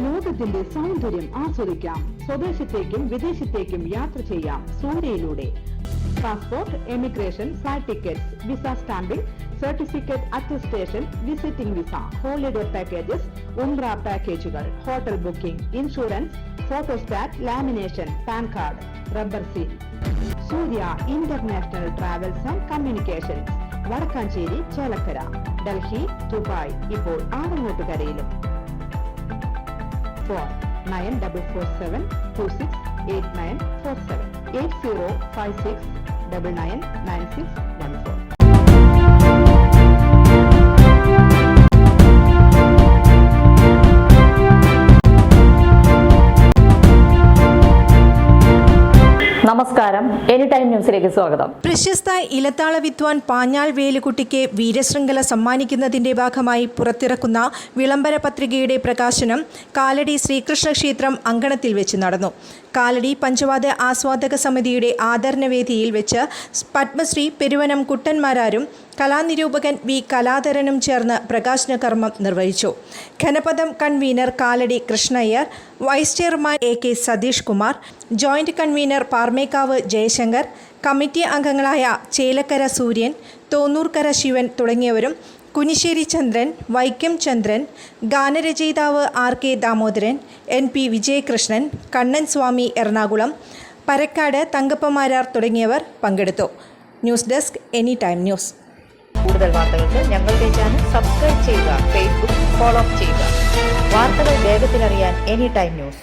ലോകത്തിന്റെ സൗന്ദര്യം ആസ്വദിക്കാം. സ്വദേശത്തേക്കും വിദേശത്തേക്കും യാത്ര ചെയ്യാം സൂര്യയിലൂടെ. Passport, emigration, flight tickets, visa stamping, certificate attestation, visiting visa, holiday packages, ഉംറ പാക്കേജുകൾ, hotel booking, insurance, photostat, lamination, PAN card, rubber seal. Surya international travels and communications, Vadakkanchery, Chelakkara, Delhi, Dubai, ഇപ്പോൾ ആവങ്ങോട്ടുകരയിലും. ഫോൺ 9447268947 8056999614. നമസ്കാരം, എനി ടൈം ന്യൂസിലേക്ക് സ്വാഗതം. പ്രശസ്ത ഇലത്താള വിദ്വാൻ പാഞ്ഞാൾ വേലുകുട്ടിക്ക് വീരശൃംഖല സമ്മാനിക്കുന്നതിന്റെ ഭാഗമായി പുറത്തിറക്കുന്ന വിളംബര പത്രികയുടെ പ്രകാശനം കാലടി ശ്രീകൃഷ്ണ ക്ഷേത്രം അങ്കണത്തിൽ വെച്ച് നടന്നു. കാലടി പഞ്ചവാദ്യ ആസ്വാദക സമിതിയുടെ ആദരണവേദിയിൽ വെച്ച് പത്മശ്രീ പെരുവനം കുട്ടന്മാരാരും കലാനിരൂപകൻ വി കലാധരനും ചേർന്ന് പ്രകാശന കർമ്മം നിർവഹിച്ചു. Ghanapadam convener Kalady Krishnayyar, vice chairman AK Satheesh Kumar, joint convener Paramekkavu Jayashankar, committee അംഗങ്ങളായ ചേലക്കര സൂര്യൻ, തോന്നൂർക്കര ശിവൻ തുടങ്ങിയവരും കുനിശ്ശേരി ചന്ദ്രൻ, വൈക്കം ചന്ദ്രൻ, ഗാനരചയിതാവ് RK ദാമോദരൻ, NP വിജയകൃഷ്ണൻ, കണ്ണൻ സ്വാമി എറണാകുളം, പരക്കാട് തങ്കപ്പമാരാർ തുടങ്ങിയവർ പങ്കെടുത്തു. News desk any time news. കൂടുതൽ വാർത്തകൾക്ക് ഞങ്ങളുടെ ചാനൽ സബ്സ്ക്രൈബ് ചെയ്യുക, ഫേസ്ബുക്ക് ഫോളോ ചെയ്യുക. വാർത്തകൾ വേഗത്തിലറിയാൻ എനി ടൈം ന്യൂസ്.